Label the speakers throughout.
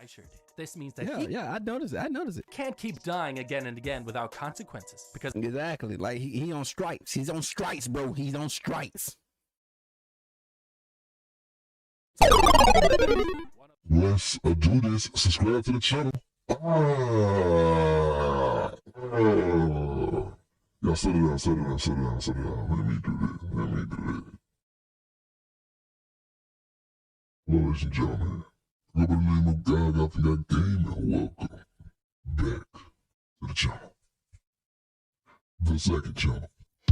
Speaker 1: I sure did. This means that
Speaker 2: I noticed it.
Speaker 1: Can't keep dying again and again without consequences. Because
Speaker 2: exactly, like he on stripes. He's on stripes, bro. He's on stripes.
Speaker 3: Let's do this. Subscribe to the channel. Y'all settle down. Let me do this. Ladies and gentlemen, go by the name of GODGOTHAM Game, and welcome back to the channel. The second channel.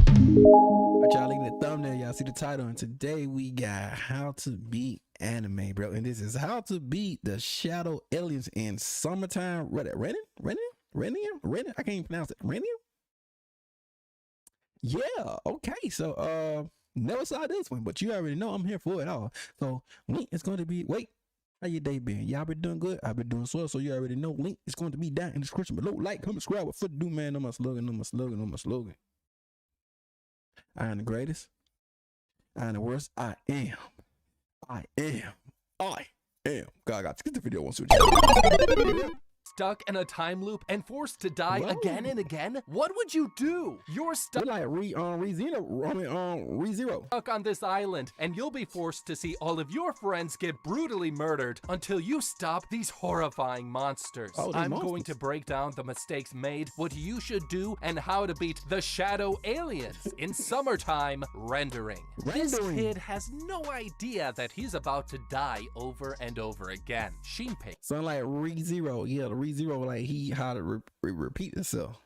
Speaker 2: Alright, y'all, look at the thumbnail. Y'all see the title, and today we got How to Beat Anime, bro. And this is how to beat the shadow aliens in summertime. Renin? I can't even pronounce it. Renin? Yeah, okay. So never saw this one, but you already know I'm here for it all. So link is going to be how your day been? Y'all been doing good? I've been doing so you already know. Link is going to be down in the description below. Like, comment, subscribe. What foot do, man? On my slogan. I am the greatest. I am the worst. I am. God, get the video once.
Speaker 1: stuck in a time loop and forced to die again and again? What would you do? You're stuck
Speaker 2: like ReZero.
Speaker 1: Stuck on this island, and you'll be forced to see all of your friends get brutally murdered until you stop these horrifying monsters. I'm going to break down the mistakes made, what you should do, and how to beat the shadow aliens in summertime rendering. This kid has no idea that he's about to die over and over again. Shinpei.
Speaker 2: Sound like ReZero. Yeah, the ReZero, like he how to repeat itself.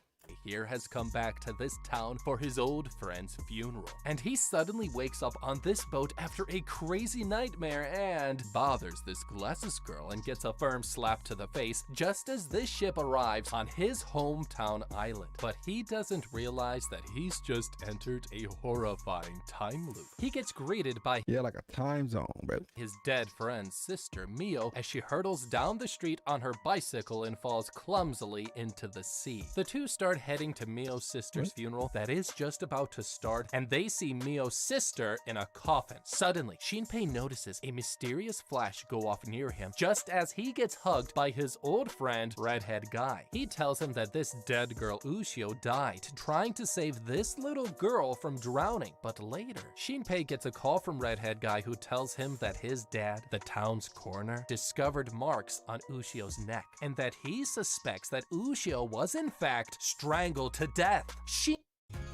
Speaker 1: Here has come back to this town for his old friend's funeral, and he suddenly wakes up on this boat after a crazy nightmare and bothers this glasses girl and gets a firm slap to the face just as this ship arrives on his hometown island. But he doesn't realize that he's just entered a horrifying time loop. He gets greeted by
Speaker 2: like a time zone, bro.
Speaker 1: His dead friend's sister Mio as she hurtles down the street on her bicycle and falls clumsily into the sea. The two start heading to Mio's sister's funeral that is just about to start, and they see Mio's sister in a coffin. Suddenly, Shinpei notices a mysterious flash go off near him just as he gets hugged by his old friend, Redhead Guy. He tells him that this dead girl Ushio died trying to save this little girl from drowning, but later, Shinpei gets a call from Redhead Guy who tells him that his dad, the town's coroner, discovered marks on Ushio's neck, and that he suspects that Ushio was in fact strangled to death.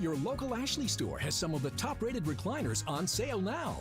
Speaker 4: Your local Ashley store has some of the top-rated recliners on sale now.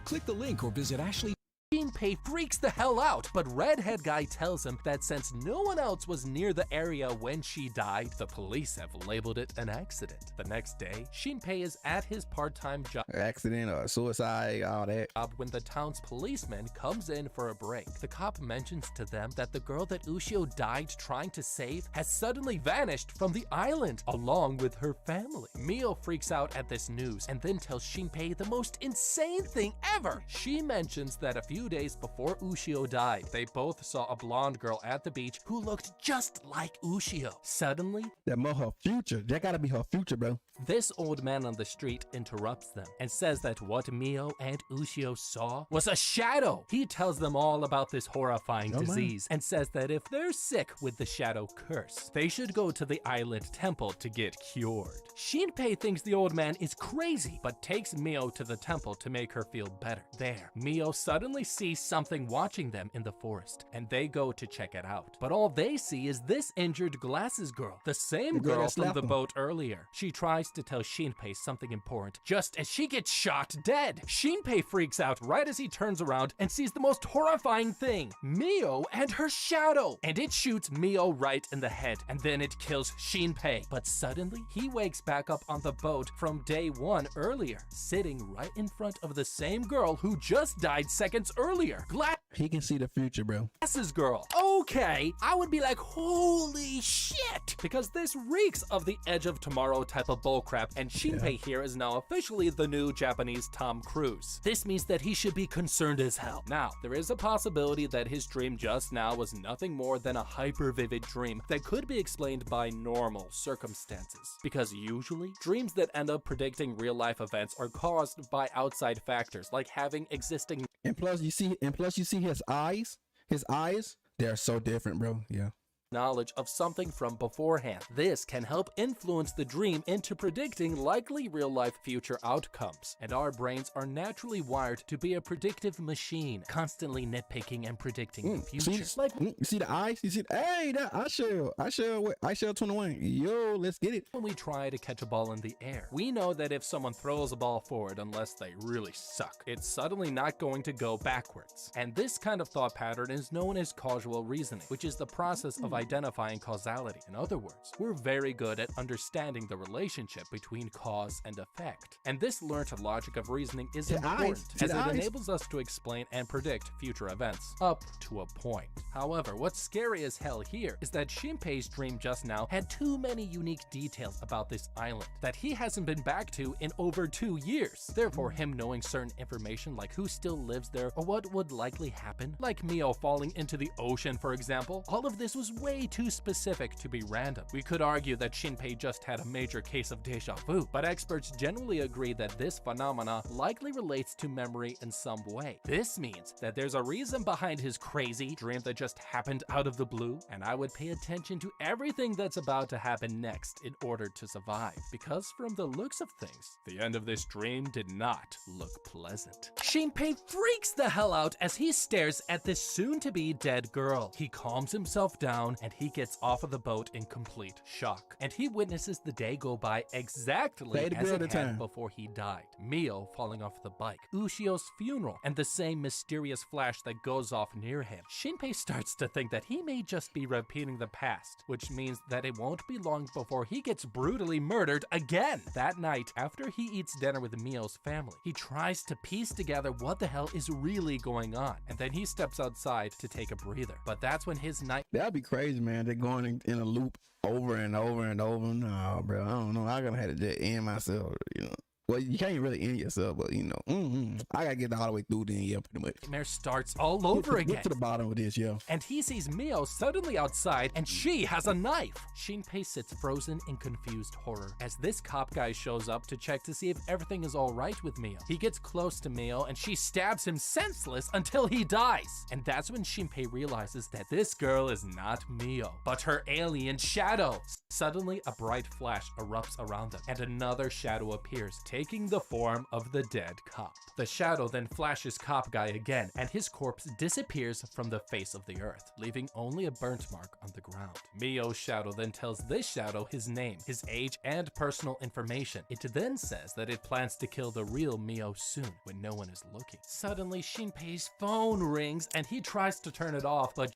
Speaker 4: Click the link or visit Ashley.
Speaker 1: Shinpei freaks the hell out, but Redhead Guy tells him that since no one else was near the area when she died, the police have labeled it an accident. The next day, Shinpei is at his part-time job.
Speaker 2: Accident or suicide, all that.
Speaker 1: When the town's policeman comes in for a break, the cop mentions to them that the girl that Ushio died trying to save has suddenly vanished from the island, along with her family. Mio freaks out at this news and then tells Shinpei the most insane thing ever. She mentions that a few days before Ushio died, they both saw a blonde girl at the beach who looked just like Ushio. Suddenly,
Speaker 2: that more her future. That gotta be her future, bro.
Speaker 1: This old man on the street interrupts them and says that what Mio and Ushio saw was a shadow. He tells them all about this horrifying disease and says that if they're sick with the shadow curse, they should go to the island temple to get cured. Shinpei thinks the old man is crazy, but takes Mio to the temple to make her feel better. There, Mio suddenly sees something watching them in the forest, and they go to check it out. But all they see is this injured glasses girl, the same girl from the boat earlier. She tries to tell Shinpei something important, just as she gets shot dead. Shinpei freaks out right as he turns around and sees the most horrifying thing, Mio and her shadow, and it shoots Mio right in the head, and then it kills Shinpei. But suddenly, he wakes back up on the boat from day one earlier, sitting right in front of the same girl who just died seconds earlier.
Speaker 2: He can see the future, bro.
Speaker 1: Glasses girl. Okay, I would be like, holy shit, because this reeks of the Edge of Tomorrow type of bullcrap, and Shinpei here is now officially the new Japanese Tom Cruise. This means that he should be concerned as hell. Now, there is a possibility that his dream just now was nothing more than a hyper-vivid dream that could be explained by normal circumstances, because usually, dreams that end up predicting real-life events are caused by outside factors, like having existing.
Speaker 2: And plus, you see his eyes. His eyes They're so different, bro. Yeah.
Speaker 1: knowledge of something from beforehand. This can help influence the dream into predicting likely real-life future outcomes. And our brains are naturally wired to be a predictive machine, constantly nitpicking and predicting the future.
Speaker 2: You see the eyes? You see, hey, that I shall 21. Yo, let's get it.
Speaker 1: When we try to catch a ball in the air, we know that if someone throws a ball forward, unless they really suck, it's suddenly not going to go backwards. And this kind of thought pattern is known as causal reasoning, which is the process of identifying causality. In other words, we're very good at understanding the relationship between cause and effect. And this learned logic of reasoning is important, as it enables us to explain and predict future events, up to a point. However, what's scary as hell here is that Shinpei's dream just now had too many unique details about this island that he hasn't been back to in over 2 years. Therefore, him knowing certain information like who still lives there or what would likely happen, like Mio falling into the ocean for example, all of this was way too specific to be random. We could argue that Shinpei just had a major case of deja vu, but experts generally agree that this phenomena likely relates to memory in some way. This means that there's a reason behind his crazy dream that just happened out of the blue, and I would pay attention to everything that's about to happen next in order to survive, because from the looks of things, the end of this dream did not look pleasant. Shinpei freaks the hell out as he stares at this soon-to-be dead girl. He calms himself down and he gets off of the boat in complete shock. And he witnesses the day go by exactly as it had before he died. Mio falling off the bike, Ushio's funeral, and the same mysterious flash that goes off near him. Shinpei starts to think that he may just be repeating the past, which means that it won't be long before he gets brutally murdered again. That night, after he eats dinner with Mio's family, he tries to piece together what the hell is really going on, and then he steps outside to take a breather. But that's when his night—
Speaker 2: That'd be crazy, man. They're going in a loop over and over and over. No, bro, I don't know. I gotta have to just end myself, you know. Well, you can't really end yourself, but you know, I gotta get all the way through then, yeah, pretty much.
Speaker 1: Nightmare starts all over again.
Speaker 2: Get to the bottom of this, yeah.
Speaker 1: And he sees Mio suddenly outside, and she has a knife. Shinpei sits frozen in confused horror as this cop guy shows up to check to see if everything is all right with Mio. He gets close to Mio, and she stabs him senseless until he dies. And that's when Shinpei realizes that this girl is not Mio, but her alien shadow. Suddenly, a bright flash erupts around them, and another shadow appears, taking the form of the dead cop. The shadow then flashes cop guy again, and his corpse disappears from the face of the earth, leaving only a burnt mark on the ground. Mio's shadow then tells this shadow his name, his age, and personal information. It then says that it plans to kill the real Mio soon, when no one is looking. Suddenly, Shinpei's phone rings, and he tries to turn it off, but—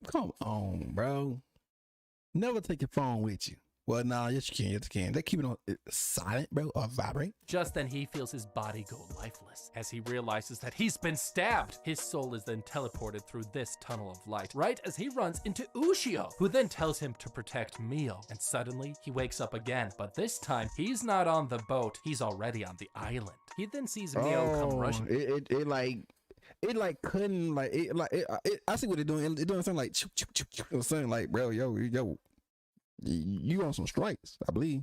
Speaker 2: Come on, bro. Never take your phone with you. Well, nah, yes you can. They keep it on silent, bro, or vibrate.
Speaker 1: Just then he feels his body go lifeless as he realizes that he's been stabbed. His soul is then teleported through this tunnel of light, right as he runs into Ushio, who then tells him to protect Mio. And suddenly he wakes up again, but this time he's not on the boat, he's already on the island. He then sees Mio come rushing.
Speaker 2: I see what they're doing. They're doing something like something like, bro, yo, you on some strikes, I believe.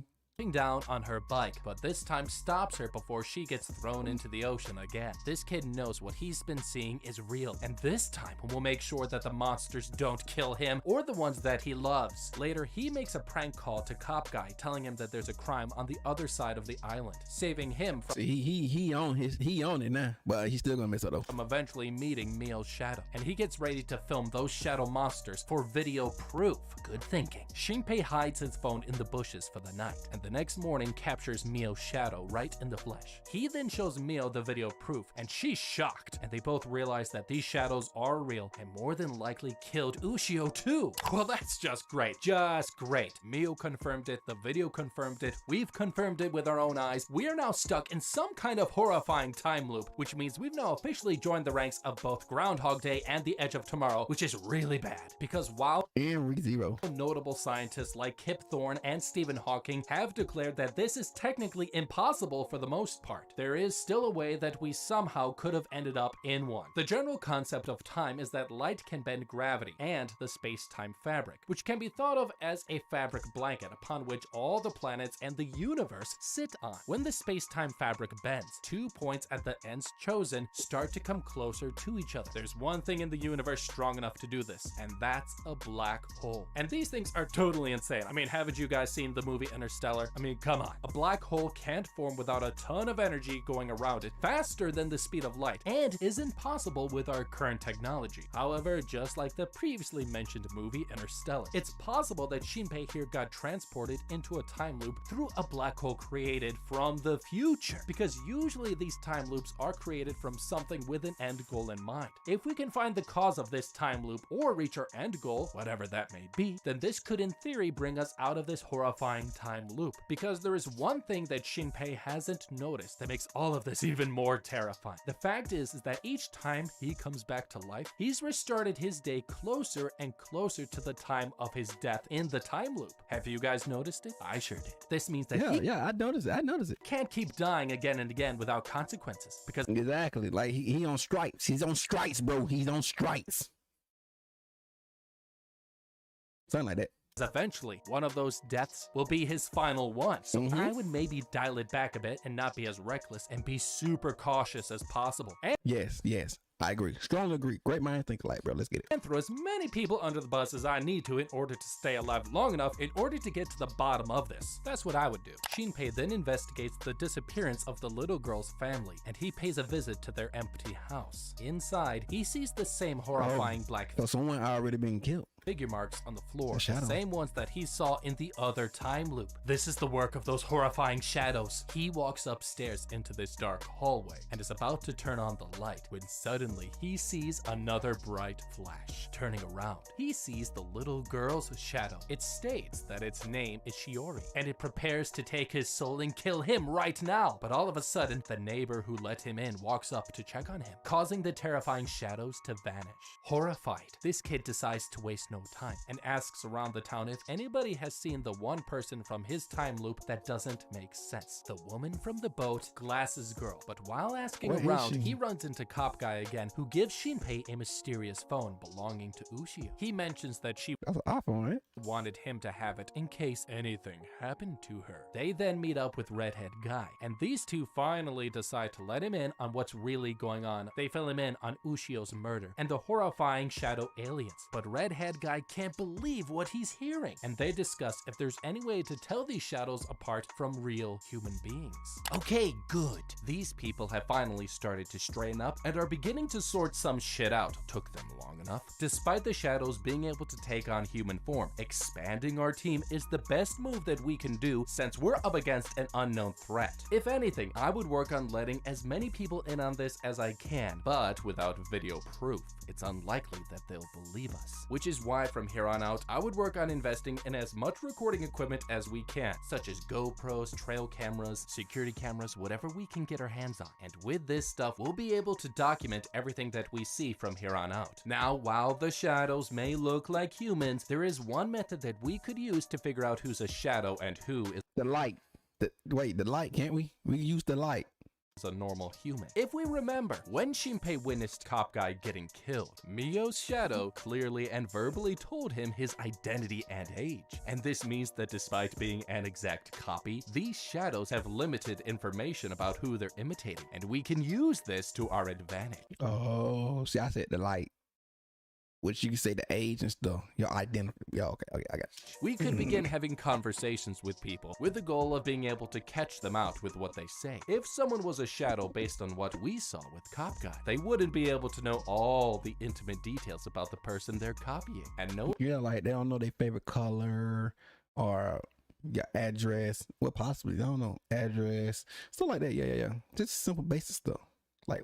Speaker 1: Down on her bike, but this time stops her before she gets thrown into the ocean again. This kid knows what he's been seeing is real, and this time will make sure that the monsters don't kill him or the ones that he loves. Later, he makes a prank call to cop guy, telling him that there's a crime on the other side of the island, saving him from—
Speaker 2: He on it now, but he's still gonna mess up though.
Speaker 1: From eventually meeting Mio's shadow, and he gets ready to film those shadow monsters for video proof. Good thinking. Shinpei hides his phone in the bushes for the night, and the next morning captures Mio's shadow right in the flesh. He then shows Mio the video proof, and she's shocked, and they both realize that these shadows are real and more than likely killed Ushio too. Well, that's just great. Just great. Mio confirmed it, the video confirmed it, we've confirmed it with our own eyes. We are now stuck in some kind of horrifying time loop, which means we've now officially joined the ranks of both Groundhog Day and The Edge of Tomorrow, which is really bad, because while
Speaker 2: and ReZero
Speaker 1: notable scientists like Kip Thorne and Stephen Hawking have declared that this is technically impossible for the most part. There is still a way that we somehow could have ended up in one. The general concept of time is that light can bend gravity and the space-time fabric, which can be thought of as a fabric blanket upon which all the planets and the universe sit on. When the space-time fabric bends, 2 points at the ends chosen start to come closer to each other. There's one thing in the universe strong enough to do this, and that's a black hole. And these things are totally insane. I mean, haven't you guys seen the movie Interstellar? I mean, come on. A black hole can't form without a ton of energy going around it, faster than the speed of light, and is impossible with our current technology. However, just like the previously mentioned movie Interstellar, it's possible that Shinpei here got transported into a time loop through a black hole created from the future, because usually these time loops are created from something with an end goal in mind. If we can find the cause of this time loop or reach our end goal, whatever that may be, then this could in theory bring us out of this horrifying time loop, because there is one thing that Shinpei hasn't noticed that makes all of this even more terrifying. The fact is that each time he comes back to life, he's restarted his day closer and closer to the time of his death in the time loop. Have you guys noticed it? I sure did. This means that
Speaker 2: I noticed it.
Speaker 1: Can't keep dying again and again without consequences, because
Speaker 2: Exactly. Like he on stripes. He's on stripes, bro. He's on stripes. Something like that.
Speaker 1: eventually one of those deaths will be his final one. So I would maybe dial it back a bit and not be as reckless and be super cautious as possible.
Speaker 2: Yes. I agree. Strongly agree. Great mind think alike, bro. Let's get it.
Speaker 1: And throw as many people under the bus as I need to in order to stay alive long enough in order to get to the bottom of this. That's what I would do. Shinpei then investigates the disappearance of the little girl's family, and he pays a visit to their empty house. Inside, he sees the same horrifying black
Speaker 2: So someone already been killed.
Speaker 1: figure marks on the floor, the
Speaker 2: shadow.
Speaker 1: same ones that he saw in the other time loop. This is the work of those horrifying shadows. He walks upstairs into this dark hallway and is about to turn on the light when suddenly he sees another bright flash. Turning around, he sees the little girl's shadow. It states that its name is Shiori, and it prepares to take his soul and kill him right now. But all of a sudden, the neighbor who let him in walks up to check on him, causing the terrifying shadows to vanish. Horrified, this kid decides to waste no time and asks around the town if anybody has seen the one person from his time loop that doesn't make sense. The woman from the boat, Glasses Girl. But while asking around, he runs into Cop Guy again, who gives Shinpei a mysterious phone belonging to Ushio. He mentions that she
Speaker 2: That's an iPhone, right?
Speaker 1: wanted him to have it in case anything happened to her. They then meet up with Redhead Guy, and these two finally decide to let him in on what's really going on. They fill him in on Ushio's murder and the horrifying shadow aliens. But Redhead Guy can't believe what he's hearing, and they discuss if there's any way to tell these shadows apart from real human beings. Okay, good. These people have finally started to straighten up and are beginning to sort some shit out. Took them long enough. Despite the shadows being able to take on human form, expanding our team is the best move that we can do since we're up against an unknown threat. If anything, I would work on letting as many people in on this as I can, but without video proof, it's unlikely that they'll believe us. Which is why from here on out, I would work on investing in as much recording equipment as we can, such as GoPros, trail cameras, security cameras, whatever we can get our hands on. And with this stuff, we'll be able to document everything that we see from here on out. Now, while the shadows may look like humans, there is one method that we could use to figure out who's a shadow and who is
Speaker 2: The light. The light, can't we? We use the light.
Speaker 1: a normal human. If we remember, when Shinpei witnessed Cop Guy getting killed, Mio's shadow clearly and verbally told him his identity and age. And this means that despite being an exact copy, these shadows have limited information about who they're imitating, and we can use this to our advantage.
Speaker 2: Oh, see, I said the light. Which you can say the age and stuff. Your identity. Yeah, okay, I got you.
Speaker 1: We could begin having conversations with people with the goal of being able to catch them out with what they say. If someone was a shadow based on what we saw with Cop Guy, they wouldn't be able to know all the intimate details about the person they're copying. And no,
Speaker 2: Yeah, like they don't know their favorite color or your address. Well, possibly, I don't know. Address. Stuff like that. Yeah. Just simple basic stuff. Like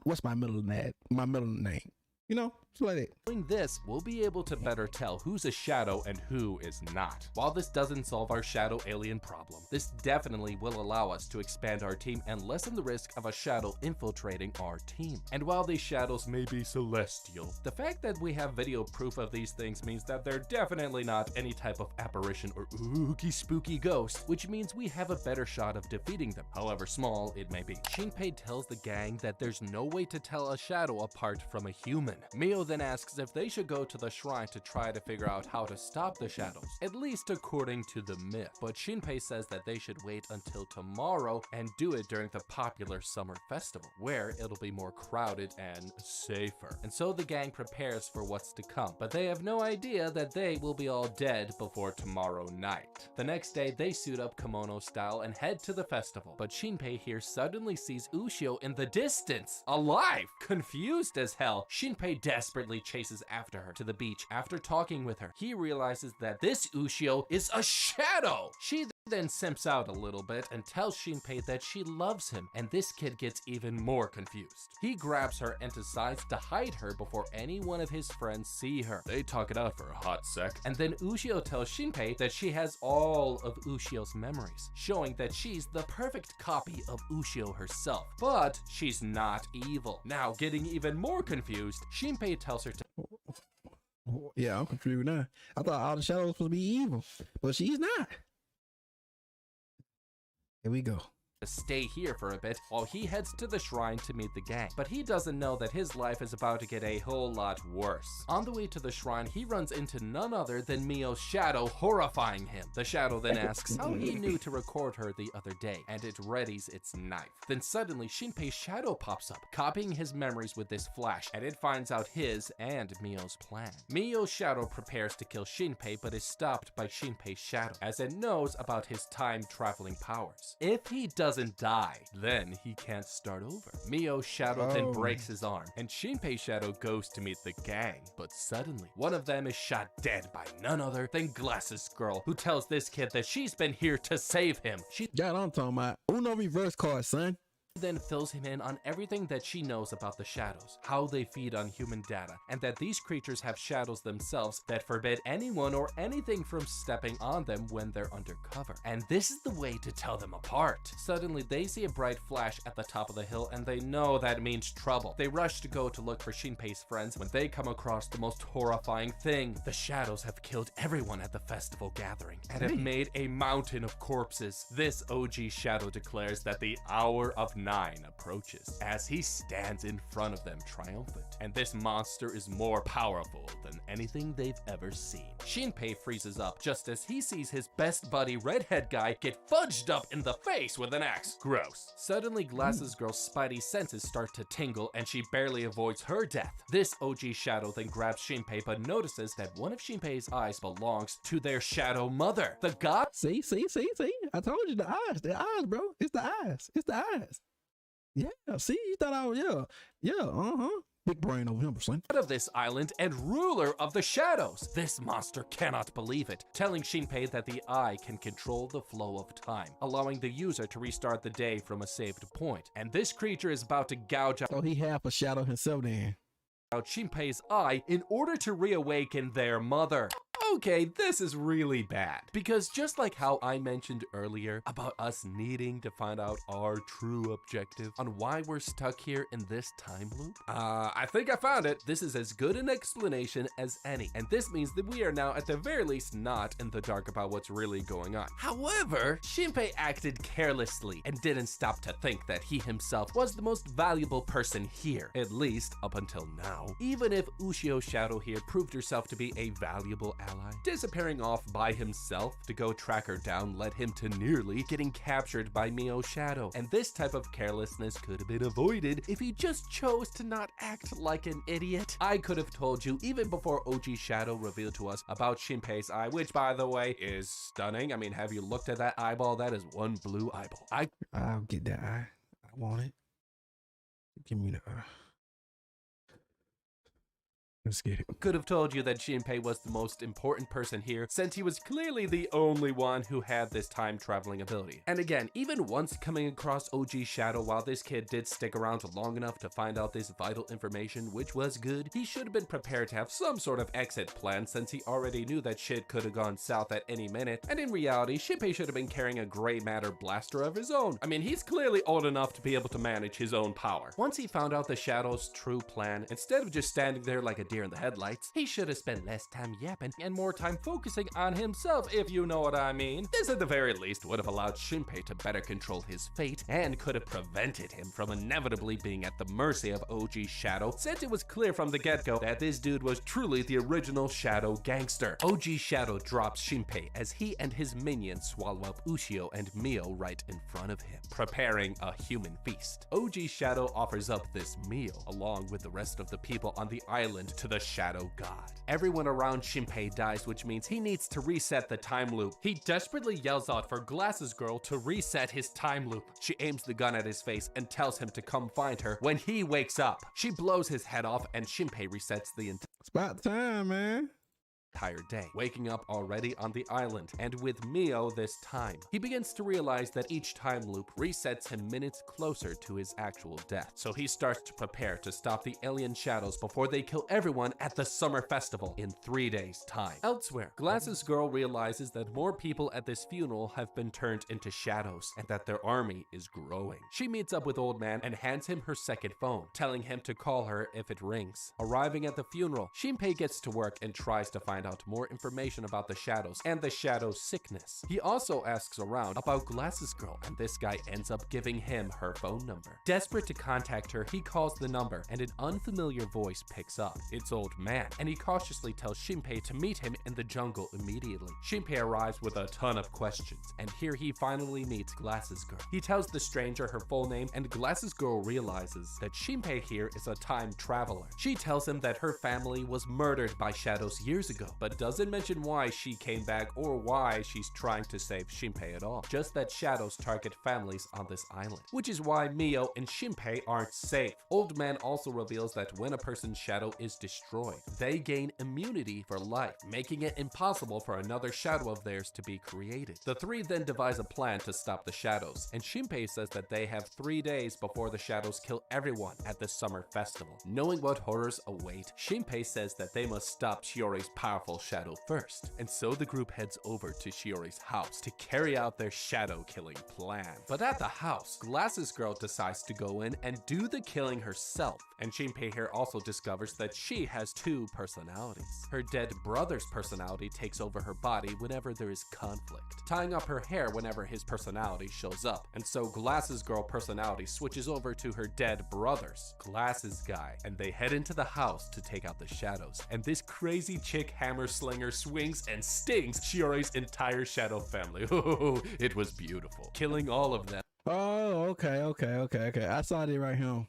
Speaker 2: what's my middle name? My middle name. You know? It's like that.
Speaker 1: Doing this, we'll be able to better tell who's a shadow and who is not. While this doesn't solve our shadow alien problem, this definitely will allow us to expand our team and lessen the risk of a shadow infiltrating our team. And while these shadows may be celestial, the fact that we have video proof of these things means that they're definitely not any type of apparition or ooky spooky ghost, which means we have a better shot of defeating them, however small it may be. Shinpei tells the gang that there's no way to tell a shadow apart from a human. Mio then asks if they should go to the shrine to try to figure out how to stop the shadows, at least according to the myth. But Shinpei says that they should wait until tomorrow and do it during the popular summer festival, where it'll be more crowded and safer. And so the gang prepares for what's to come, but they have no idea that they will be all dead before tomorrow night. The next day, they suit up kimono style and head to the festival, but Shinpei here suddenly sees Ushio in the distance, alive! Confused as hell, Shinpei desperately chases after her to the beach. After talking with her, he realizes that this Ushio is a shadow! She then simps out a little bit and tells Shinpei that she loves him, and this kid gets even more confused. He grabs her and decides to hide her before any one of his friends see her. They talk it out for a hot sec, and then Ushio tells Shinpei that she has all of Ushio's memories, showing that she's the perfect copy of Ushio herself, but she's not evil. Now, getting even more confused, Shinpei tells her to
Speaker 2: Yeah, I'm confused now. I thought all the shadows were supposed to be evil, but she's not. Here we go.
Speaker 1: stay here for a bit while he heads to the shrine to meet the gang. But he doesn't know that his life is about to get a whole lot worse. On the way to the shrine, he runs into none other than Mio's shadow, horrifying him. The shadow then asks how he knew to record her the other day, and it readies its knife. Then suddenly, Shinpei's shadow pops up, copying his memories with this flash, and it finds out his and Mio's plan. Mio's shadow prepares to kill Shinpei, but is stopped by Shinpei's shadow, as it knows about his time-traveling powers. If he doesn't die, then he can't start over. Mio's shadow then breaks his arm, and Shinpei's shadow goes to meet the gang. But suddenly, one of them is shot dead by none other than Glasses Girl, who tells this kid that she's been here to save him. She
Speaker 2: Got what I'm talking about. Uno reverse card, son.
Speaker 1: then fills him in on everything that she knows about the shadows, how they feed on human data, and that these creatures have shadows themselves that forbid anyone or anything from stepping on them when they're undercover. And this is the way to tell them apart. Suddenly, they see a bright flash at the top of the hill, and they know that means trouble. They rush to go to look for Shinpei's friends when they come across the most horrifying thing. The shadows have killed everyone at the festival gathering and have made a mountain of corpses. This OG shadow declares that the hour of 9 approaches as he stands in front of them triumphant, and this monster is more powerful than anything they've ever seen. Shinpei freezes up just as he sees his best buddy redhead guy get fudged up in the face with an axe. Gross. Suddenly, Glasses Girl's spidey senses start to tingle and she barely avoids her death. This OG shadow then grabs Shinpei but notices that one of Shinpei's eyes belongs to their shadow mother, the god.
Speaker 2: See. I told you the eyes, bro. It's the eyes. Yeah, see, you thought I was, big brain over here, son.
Speaker 1: Of this island and ruler of the shadows. This monster cannot believe it, telling Shinpei that the eye can control the flow of time, allowing the user to restart the day from a saved point. And this creature is about to gouge
Speaker 2: So he half a shadow himself then.
Speaker 1: out Shinpei's eye in order to reawaken their mother. Okay, this is really bad, because just like how I mentioned earlier about us needing to find out our true objective on why we're stuck here in this time loop, I think I found it. This is as good an explanation as any, and this means that we are now at the very least not in the dark about what's really going on. However, Shinpei acted carelessly and didn't stop to think that he himself was the most valuable person here, at least up until now. Even if Ushio's shadow here proved herself to be a valuable ally, disappearing off by himself to go track her down led him to nearly getting captured by Mio's shadow, and this type of carelessness could have been avoided if he just chose to not act like an idiot. I could have told you even before OG Shadow revealed to us about Shinpei's eye, which by the way is stunning. I mean, have you looked at that eyeball? That is one blue eyeball.
Speaker 2: I'll get that eye. I want it. Give me the eye. Let's get it.
Speaker 1: Could have told you that Shinpei was the most important person here, since he was clearly the only one who had this time traveling ability. And again, even once coming across OG Shadow, while this kid did stick around long enough to find out this vital information, which was good, he should have been prepared to have some sort of exit plan, since he already knew that shit could have gone south at any minute. And in reality, Shinpei should have been carrying a gray matter blaster of his own. I mean, he's clearly old enough to be able to manage his own power. Once he found out the Shadow's true plan, instead of just standing there like a deer in the headlights, he should have spent less time yapping and more time focusing on himself, if you know what I mean. This at the very least would have allowed Shinpei to better control his fate and could have prevented him from inevitably being at the mercy of OG Shadow, since it was clear from the get-go that this dude was truly the original Shadow gangster. OG Shadow drops Shinpei as he and his minions swallow up Ushio and Mio right in front of him, preparing a human feast. OG Shadow offers up this meal along with the rest of the people on the island to the Shadow God. Everyone around Shinpei dies, which means he needs to reset the time loop. He desperately yells out for Glasses Girl to reset his time loop. She aims the gun at his face and tells him to come find her when he wakes up. She blows his head off and Shinpei resets the
Speaker 2: It's about time, man.
Speaker 1: entire day, waking up already on the island, and with Mio this time. He begins to realize that each time loop resets him minutes closer to his actual death, so he starts to prepare to stop the alien shadows before they kill everyone at the summer festival in 3 days' time. Elsewhere, Glasses Girl realizes that more people at this funeral have been turned into shadows, and that their army is growing. She meets up with Old Man and hands him her second phone, telling him to call her if it rings. Arriving at the funeral, Shinpei gets to work and tries to find out more information about the shadows and the shadow sickness. He also asks around about Glasses Girl, and this guy ends up giving him her phone number. Desperate to contact her, he calls the number and an unfamiliar voice picks up. It's Old Man, and he cautiously tells Shinpei to meet him in the jungle immediately. Shinpei arrives with a ton of questions, and here he finally meets Glasses Girl. He tells the stranger her full name, and Glasses Girl realizes that Shinpei here is a time traveler. She tells him that her family was murdered by shadows years ago, but doesn't mention why she came back or why she's trying to save Shinpei at all. Just that shadows target families on this island, which is why Mio and Shinpei aren't safe. Old Man also reveals that when a person's shadow is destroyed, they gain immunity for life, making it impossible for another shadow of theirs to be created. The three then devise a plan to stop the shadows, and Shinpei says that they have 3 days before the shadows kill everyone at the summer festival. Knowing what horrors await, Shinpei says that they must stop Shiori's powerful shadow first, and so the group heads over to Shiori's house to carry out their shadow killing plan. But at the house, Glasses Girl decides to go in and do the killing herself, and Shinpei here also discovers that she has 2 personalities. Her dead brother's personality takes over her body whenever there is conflict, tying up her hair whenever his personality shows up, and so Glasses Girl personality switches over to her dead brother's, Glasses Guy, and they head into the house to take out the shadows, and this crazy chick hammer slinger swings and stings Shiori's entire shadow family. Oh, it was beautiful, killing all of them.
Speaker 2: Oh, okay. I saw it right here.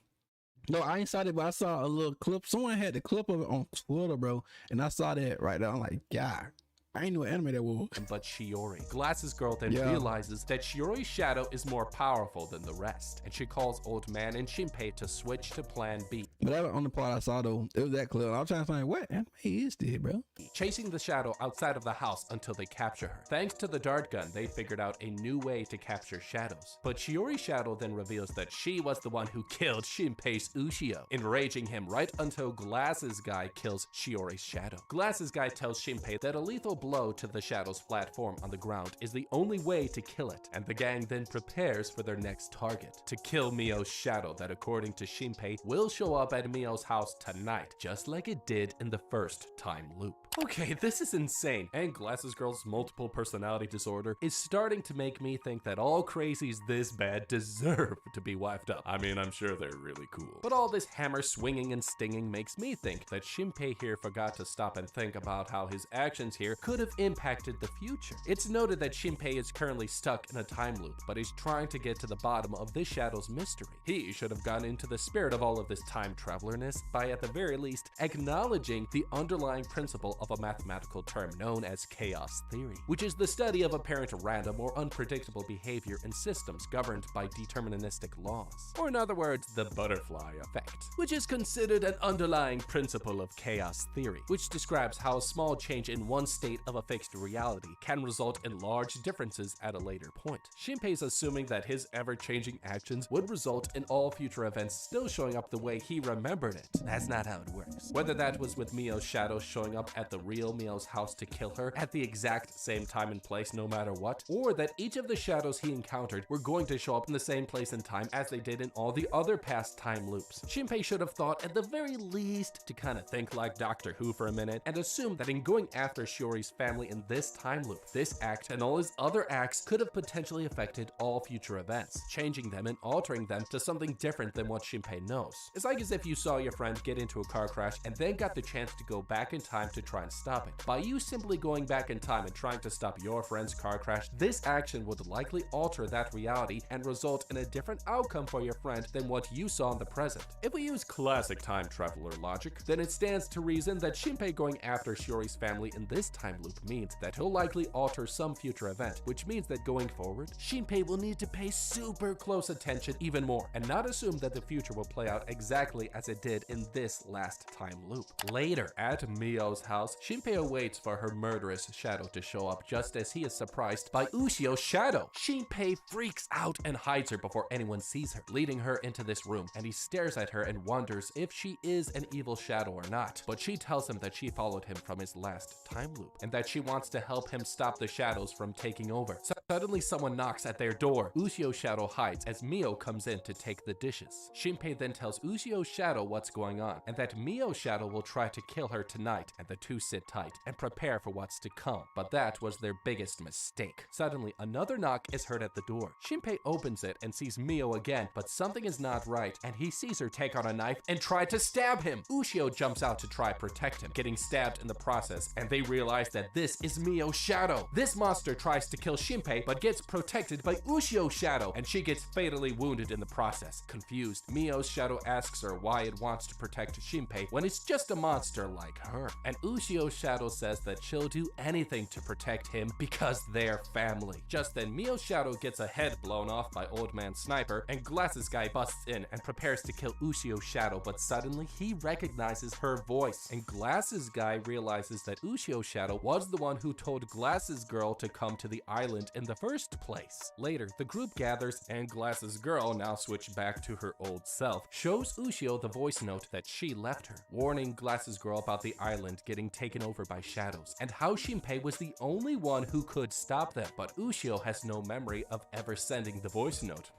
Speaker 2: No, I ain't saw it, but I saw a little clip. Someone had the clip of it on Twitter, bro, and I saw that right there. I'm like, God, I ain't know what anime that was.
Speaker 1: But Shiori. Glasses Girl then realizes that Shiori's shadow is more powerful than the rest, and she calls Old Man and Shinpei to switch to Plan B.
Speaker 2: But that was on the part I saw though. It was that clip. I was trying to find what anime is this, bro?
Speaker 1: Chasing the shadow outside of the house until they capture her. Thanks to the dart gun, they figured out a new way to capture shadows. But Shiori's shadow then reveals that she was the one who killed Shinpei's Ushio, enraging him right until Glasses Guy kills Shiori's shadow. Glasses Guy tells Shinpei that a lethal blow to the shadow's platform on the ground is the only way to kill it, and the gang then prepares for their next target, to kill Mio's shadow that, according to Shinpei, will show up at Mio's house tonight, just like it did in the first time loop. Okay, this is insane, and Glasses Girl's multiple personality disorder is starting to make me think that all crazies this bad deserve to be wiped up. I mean, I'm sure they're really cool. But all this hammer swinging and stinging makes me think that Shinpei here forgot to stop and think about how his actions here could have impacted the future. It's noted that Shinpei is currently stuck in a time loop, but he's trying to get to the bottom of this shadow's mystery. He should have gone into the spirit of all of this time travelerness by, at the very least, acknowledging the underlying principle of of a mathematical term known as chaos theory, which is the study of apparent random or unpredictable behavior in systems governed by deterministic laws. Or in other words, the butterfly effect, which is considered an underlying principle of chaos theory, which describes how a small change in one state of a fixed reality can result in large differences at a later point. Shinpei's assuming that his ever-changing actions would result in all future events still showing up the way he remembered it. That's not how it works. Whether that was with Mio's shadow showing up at the real Mio's house to kill her at the exact same time and place no matter what, or that each of the shadows he encountered were going to show up in the same place and time as they did in all the other past time loops. Shinpei should have thought at the very least to kind of think like Doctor Who for a minute and assume that in going after Shiori's family in this time loop, this act and all his other acts could have potentially affected all future events, changing them and altering them to something different than what Shinpei knows. It's like as if you saw your friend get into a car crash and then got the chance to go back in time to try and stop it. By you simply going back in time and trying to stop your friend's car crash, this action would likely alter that reality and result in a different outcome for your friend than what you saw in the present. If we use classic time traveler logic, then it stands to reason that Shinpei going after Shiori's family in this time loop means that he'll likely alter some future event, which means that going forward, Shinpei will need to pay super close attention even more and not assume that the future will play out exactly as it did in this last time loop. Later, at Mio's house, Shinpei awaits for her murderous shadow to show up just as he is surprised by Ushio's shadow. Shinpei freaks out and hides her before anyone sees her, leading her into this room, and he stares at her and wonders if she is an evil shadow or not. But she tells him that she followed him from his last time loop and that she wants to help him stop the shadows from taking over. Suddenly someone knocks at their door. Ushio's shadow hides as Mio comes in to take the dishes. Shinpei then tells Ushio's shadow what's going on and that Mio's shadow will try to kill her tonight, and the two sit tight and prepare for what's to come. But that was their biggest mistake. Suddenly another knock is heard at the door. Shinpei opens it and sees Mio again, but something is not right and he sees her take out a knife and try to stab him. Ushio jumps out to try protect him, getting stabbed in the process, and they realize that this is Mio's shadow. This monster tries to kill Shinpei but gets protected by Ushio's shadow, and she gets fatally wounded in the process. Confused, Mio's shadow asks her why it wants to protect Shinpei when it's just a monster like her, and Ushio's shadow says that she'll do anything to protect him because they're family. Just then, Mio's shadow gets a head blown off by Old Man Sniper, and Glasses Guy busts in and prepares to kill Ushio's shadow, but suddenly he recognizes her voice, and Glasses Guy realizes that Ushio's shadow was the one who told Glasses Girl to come to the island in the first place. Later, the group gathers, and Glasses Girl, now switched back to her old self, shows Ushio the voice note that she left her, warning Glasses Girl about the island getting taken over by shadows, and how Shinpei was the only one who could stop them. But Ushio has no memory of ever sending the voice note.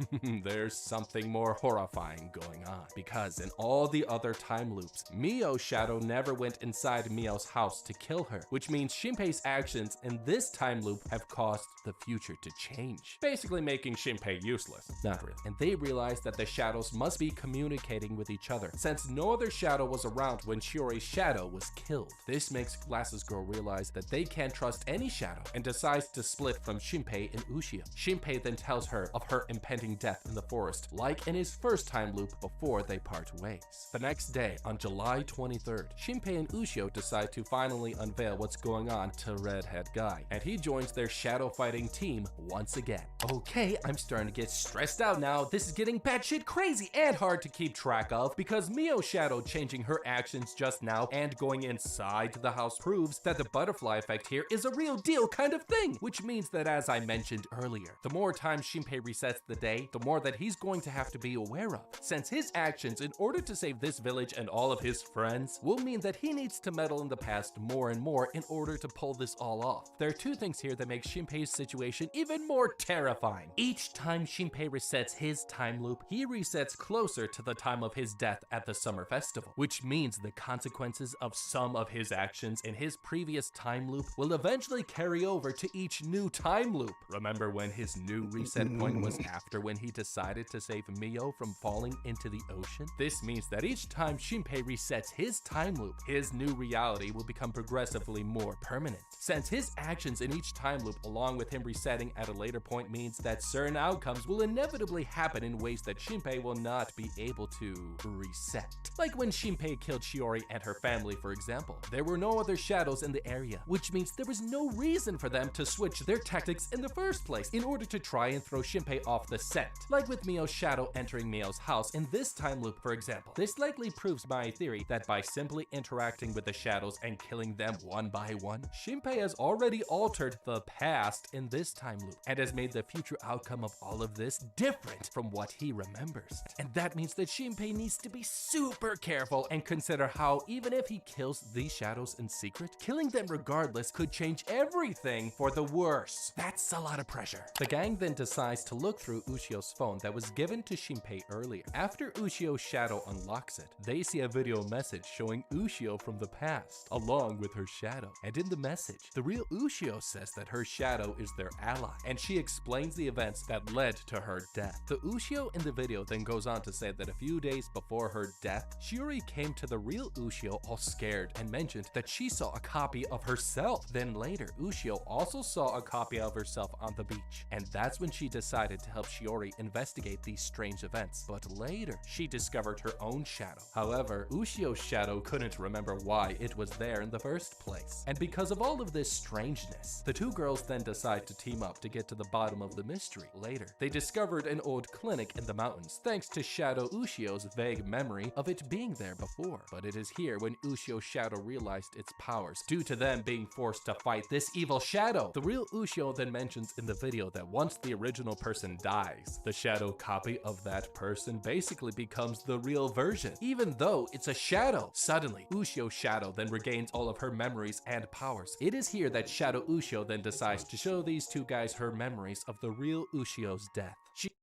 Speaker 1: There's something more horrifying going on, because in all the other time loops, Mio's shadow never went inside Mio's house to kill her, which means Shinpei's actions in this time loop have caused the future to change, basically making Shinpei useless. Not really. And they realize that the shadows must be communicating with each other, since no other shadow was around when Shiori's shadow was killed. This makes Glasses Girl realize that they can't trust any shadow and decides to split from Shinpei and Ushio. Shinpei then tells her of her impending death in the forest, like in his first time loop before they part ways. The next day, on July 23rd, Shinpei and Ushio decide to finally unveil what's going on to Redhead Guy, and he joins their shadow fighting team once again. Okay, I'm starting to get stressed out now. This is getting batshit crazy and hard to keep track of, because Mio's shadow changing her actions just now and going inside the house proves that the butterfly effect here is a real deal kind of thing, which means that, as I mentioned earlier, the more times Shinpei resets the day, the more that he's going to have to be aware of, since his actions in order to save this village and all of his friends will mean that he needs to meddle in the past more and more in order to pull this all off. There are two things here that make Shinpei's situation even more terrifying. Each time Shinpei resets his time loop, he resets closer to the time of his death at the summer festival, which means the consequences of some of his actions in his previous time loop will eventually carry over to each new time loop. Remember when his new reset point was after when he decided to save Mio from falling into the ocean? This means that each time Shinpei resets his time loop, his new reality will become progressively more permanent, since his actions in each time loop, along with him resetting resetting at a later point means that certain outcomes will inevitably happen in ways that Shinpei will not be able to reset. Like when Shinpei killed Shiori and her family, for example. There were no other shadows in the area, which means there was no reason for them to switch their tactics in the first place in order to try and throw Shinpei off the scent. Like with Mio's shadow entering Mio's house in this time loop, for example. This likely proves my theory that by simply interacting with the shadows and killing them one by one, Shinpei has already altered the past in this time loop and has made the future outcome of all of this different from what he remembers. And that means that Shinpei needs to be super careful and consider how even if he kills these shadows in secret, killing them regardless could change everything for the worse. That's a lot of pressure. The gang then decides to look through Ushio's phone that was given to Shinpei earlier. After Ushio's shadow unlocks it, they see a video message showing Ushio from the past, along with her shadow. And in the message, the real Ushio says that her shadow is their ally, and she explains the events that led to her death. The Ushio in the video then goes on to say that a few days before her death, Shiori came to the real Ushio all scared and mentioned that she saw a copy of herself. Then later, Ushio also saw a copy of herself on the beach, and that's when she decided to help Shiori investigate these strange events. But later, she discovered her own shadow. However, Ushio's shadow couldn't remember why it was there in the first place. And because of all of this strangeness, the two girls then decide to team up to get to the bottom of the mystery. Later, they discovered an old clinic in the mountains thanks to Shadow Ushio's vague memory of it being there before. But it is here when Ushio's shadow realized its powers due to them being forced to fight this evil shadow. The real Ushio then mentions in the video that once the original person dies, the shadow copy of that person basically becomes the real version, even though it's a shadow. Suddenly, Ushio's shadow then regains all of her memories and powers. It is here that Shadow Ushio then decides to show these two guys her memories of the real Ushio's death.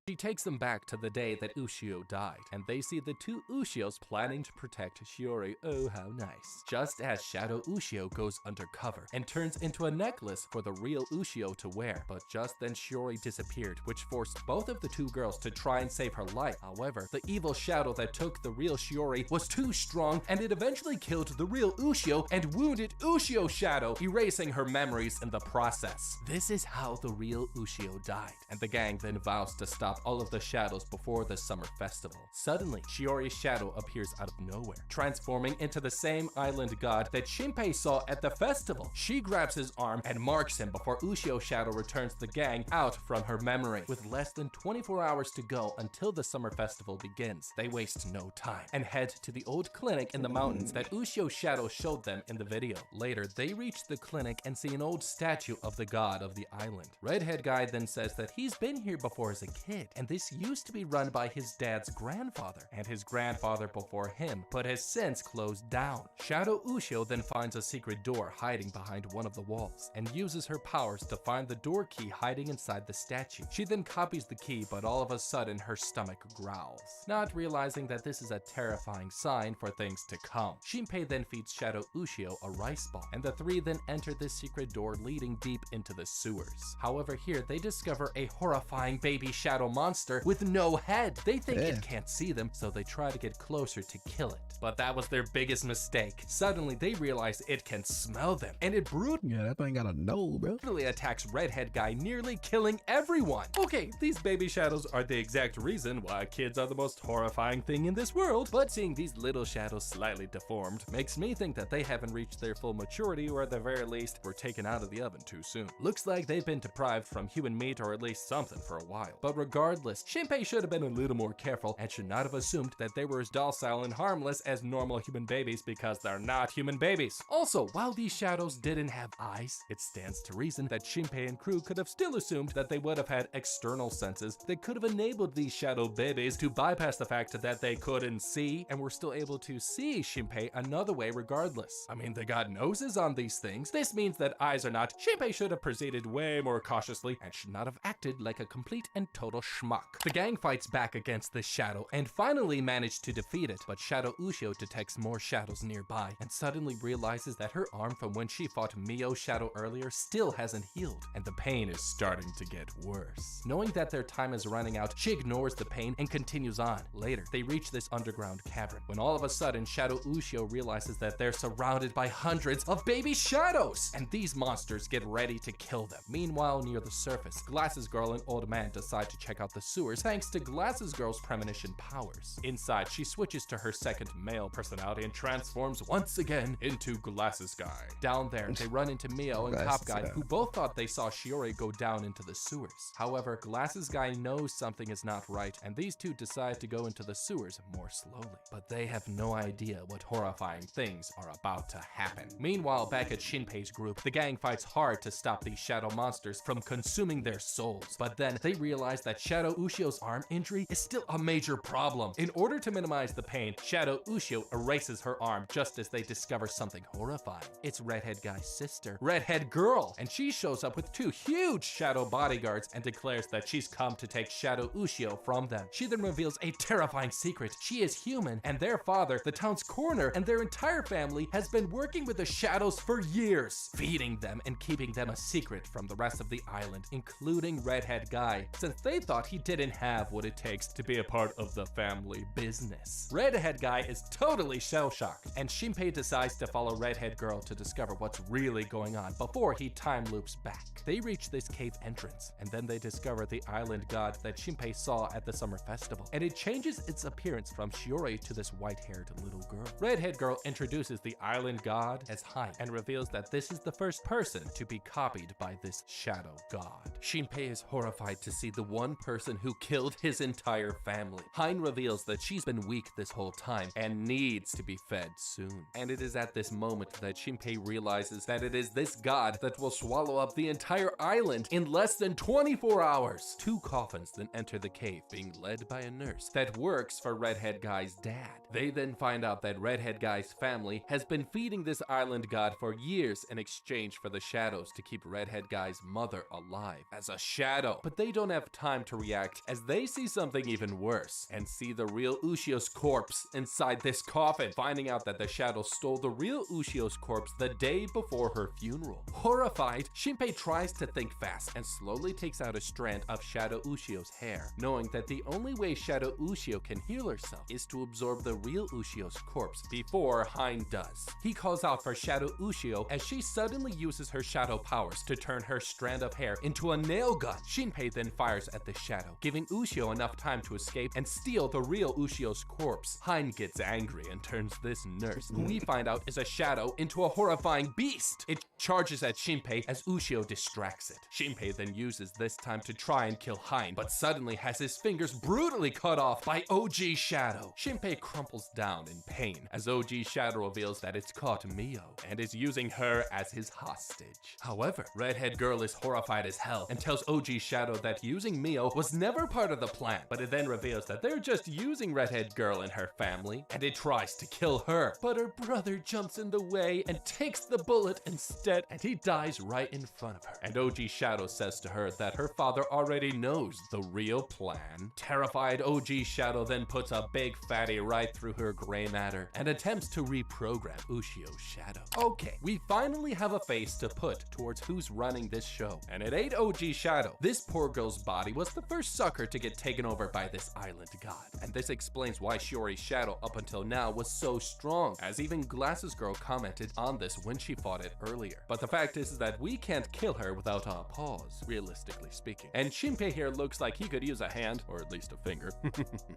Speaker 1: She takes them back to the day that Ushio died, and they see the two Ushios planning to protect Shiori. Oh, how nice. Just as Shadow Ushio goes undercover and turns into a necklace for the real Ushio to wear. But just then Shiori disappeared, which forced both of the two girls to try and save her life. However, the evil shadow that took the real Shiori was too strong, and it eventually killed the real Ushio and wounded Ushio's shadow, erasing her memories in the process. This is how the real Ushio died, and the gang then vows to stop all of the shadows before the summer festival. Suddenly, Shiori's shadow appears out of nowhere, transforming into the same island god that Shinpei saw at the festival. She grabs his arm and marks him before Ushio's shadow returns the gang out from her memory. With less than 24 hours to go until the summer festival begins, they waste no time and head to the old clinic in the mountains that Ushio's shadow showed them in the video. Later, they reach the clinic and see an old statue of the god of the island. Redhead guy then says that he's been here before as a kid, and this used to be run by his dad's grandfather and his grandfather before him, but has since closed down. Shadow Ushio then finds a secret door hiding behind one of the walls and uses her powers to find the door key hiding inside the statue. She then copies the key, but all of a sudden her stomach growls, not realizing that this is a terrifying sign for things to come. Shinpei then feeds Shadow Ushio a rice ball, and the three then enter this secret door leading deep into the sewers. However, here they discover a horrifying baby shadow monster with no head. They think it can't see them, so they try to get closer to kill it. But that was their biggest mistake. Suddenly, they realize it can smell them, and it brutally
Speaker 2: that thing got a nose, bro.
Speaker 1: attacks Redhead guy, nearly killing everyone. Okay, these baby shadows are the exact reason why kids are the most horrifying thing in this world, but seeing these little shadows slightly deformed makes me think that they haven't reached their full maturity, or at the very least were taken out of the oven too soon. Looks like they've been deprived from human meat or at least something for a while. But regardless, Shinpei should have been a little more careful and should not have assumed that they were as docile and harmless as normal human babies, because they're not human babies. Also, while these shadows didn't have eyes, it stands to reason that Shinpei and crew could have still assumed that they would have had external senses that could have enabled these shadow babies to bypass the fact that they couldn't see and were still able to see Shinpei another way regardless. I mean, they got noses on these things. This means that eyes or not, Shinpei should have proceeded way more cautiously and should not have acted like a complete and total schmuck. The gang fights back against this shadow and finally manage to defeat it, but Shadow Ushio detects more shadows nearby and suddenly realizes that her arm from when she fought Mio's shadow earlier still hasn't healed, and the pain is starting to get worse. Knowing that their time is running out, she ignores the pain and continues on. Later, they reach this underground cavern, when all of a sudden Shadow Ushio realizes that they're surrounded by hundreds of baby shadows, and these monsters get ready to kill them. Meanwhile, near the surface, Glasses Girl and Old Man decide to check out the sewers thanks to Glasses Girl's premonition powers. Inside, she switches to her second male personality and transforms once again into Glasses Guy. Down there, they run into Mio and Cop Guy, who both thought they saw Shiori go down into the sewers. However, Glasses Guy knows something is not right, and these two decide to go into the sewers more slowly. But they have no idea what horrifying things are about to happen. Meanwhile, back at Shinpei's group, the gang fights hard to stop these shadow monsters from consuming their souls. But then they realize that Shadow Ushio's arm injury is still a major problem. In order to minimize the pain, Shadow Ushio erases her arm just as they discover something horrifying. It's Redhead Guy's sister, Redhead Girl, and she shows up with two huge shadow bodyguards and declares that she's come to take Shadow Ushio from them. She then reveals a terrifying secret. She is human, and their father, the town's coroner, and their entire family has been working with the shadows for years, feeding them and keeping them a secret from the rest of the island, including Redhead Guy, since they thought he didn't have what it takes to be a part of the family business. Redhead Guy is totally shell-shocked, and Shinpei decides to follow Redhead Girl to discover what's really going on before he time loops back. They reach this cave entrance, and then they discover the island god that Shinpei saw at the summer festival, and it changes its appearance from Shiori to this white-haired little girl. Redhead Girl introduces the island god as Hein and reveals that this is the first person to be copied by this shadow god. Shinpei is horrified to see the one person who killed his entire family. Hein reveals that she's been weak this whole time and needs to be fed soon. And it is at this moment that Shinpei realizes that it is this god that will swallow up the entire island in less than 24 hours. Two coffins then enter the cave, being led by a nurse that works for Redhead Guy's dad. They then find out that Redhead Guy's family has been feeding this island god for years in exchange for the shadows to keep Redhead Guy's mother alive as a shadow. But they don't have time to react as they see something even worse and see the real Ushio's corpse inside this coffin, finding out that the shadow stole the real Ushio's corpse the day before her funeral. Horrified, Shinpei tries to think fast and slowly takes out a strand of Shadow Ushio's hair, knowing that the only way Shadow Ushio can heal herself is to absorb the real Ushio's corpse before Hein does. He calls out for Shadow Ushio as she suddenly uses her shadow powers to turn her strand of hair into a nail gun. Shinpei then fires at the shadow, giving Ushio enough time to escape and steal the real Ushio's corpse. Hein gets angry and turns this nurse, who we find out is a shadow, into a horrifying beast. It charges at Shinpei as Ushio distracts it. Shinpei then uses this time to try and kill Hein, but suddenly has his fingers brutally cut off by OG Shadow. Shinpei crumples down in pain as OG Shadow reveals that it's caught Mio and is using her as his hostage. However, Redhead Girl is horrified as hell and tells OG Shadow that using Mio was never part of the plan, but it then reveals that they're just using Redhead Girl and her family, and it tries to kill her. But her brother jumps in the way and takes the bullet instead, and he dies right in front of her. And OG Shadow says to her that her father already knows the real plan. Terrified, OG Shadow then puts a big fatty right through her gray matter and attempts to reprogram Ushio's shadow. Okay, we finally have a face to put towards who's running this show, and it ain't OG Shadow. This poor girl's body was the first sucker to get taken over by this island god, and this explains why Shiori's shadow up until now was so strong, as even Glasses Girl commented on this when she fought it earlier. But the fact is that we can't kill her without a pause, realistically speaking. And Shinpei here looks like he could use a hand, or at least a finger,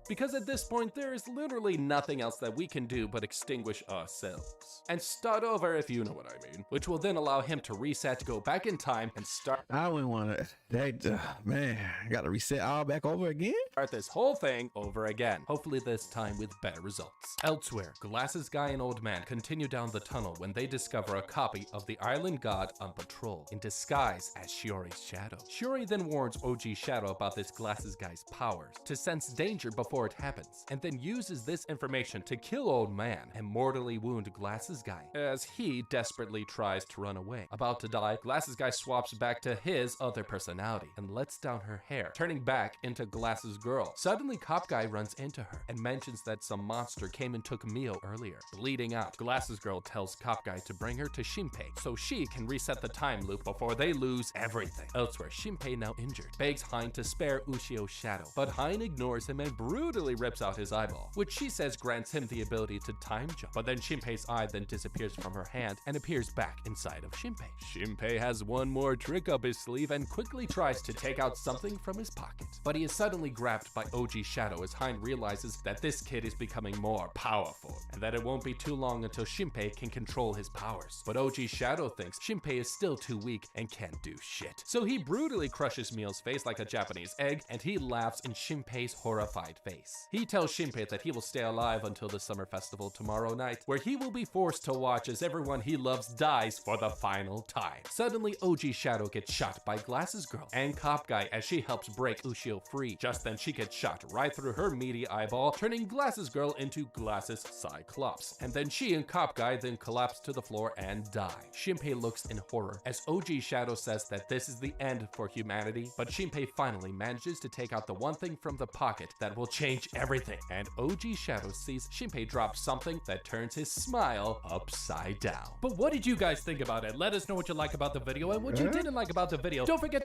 Speaker 1: because at this point there is literally nothing else that we can do but extinguish ourselves and start over, if you know what I mean, which will then allow him to reset, go back in time, and start.
Speaker 2: I wouldn't want to. Man, I got to reset all back over again.
Speaker 1: Start this whole thing over again, hopefully this time with better results. Elsewhere, Glasses Guy and Old Man continue down the tunnel when they discover a copy of the island god on patrol, in disguise as Shiori's shadow. Shiori then warns OG Shadow about this Glasses Guy's powers to sense danger before it happens, and then uses this information to kill Old Man and mortally wound Glasses Guy as he desperately tries to run away. About to die, Glasses Guy swaps back to his other personality and lets down her hair, turning back into Glass's girl. Suddenly, Cop Guy runs into her and mentions that some monster came and took Mio earlier. Bleeding out, Glass's girl tells Cop Guy to bring her to Shinpei so she can reset the time loop before they lose everything. Elsewhere, Shinpei, now injured, begs Hein to spare Ushio's shadow, but Hein ignores him and brutally rips out his eyeball, which she says grants him the ability to time jump. But then Shinpei's eye then disappears from her hand and appears back inside of Shinpei. Shinpei has one more trick up his sleeve and quickly tries to take out something from his pocket. But he is suddenly grabbed by OG Shadow as Hein realizes that this kid is becoming more powerful, and that it won't be too long until Shinpei can control his powers. But OG Shadow thinks Shinpei is still too weak and can't do shit. So he brutally crushes Mio's face like a Japanese egg, and he laughs in Shinpei's horrified face. He tells Shinpei that he will stay alive until the summer festival tomorrow night, where he will be forced to watch as everyone he loves dies for the final time. Suddenly, OG Shadow gets shot by Glass's girl and Cop Guy as she helps break Ushio free. Just then, she gets shot right through her meaty eyeball, turning Glass's girl into Glass's Cyclops. And then she and Cop Guy then collapse to the floor and die. Shinpei looks in horror as OG Shadow says that this is the end for humanity, but Shinpei finally manages to take out the one thing from the pocket that will change everything. And OG Shadow sees Shinpei drop something that turns his smile upside down. But what did you guys think about it? Let us know what you like about the video and what you didn't like about the video. Don't forget.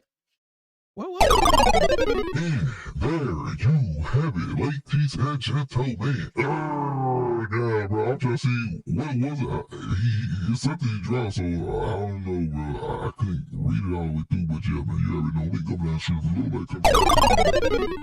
Speaker 3: And there you have it, ladies and gentlemen. Yeah, bro, I'm trying to see what was it. It's something he dropped, so I don't know, bro. I couldn't read it all the way through, but yeah, man, you already know. Let me come down and shoot a little bit.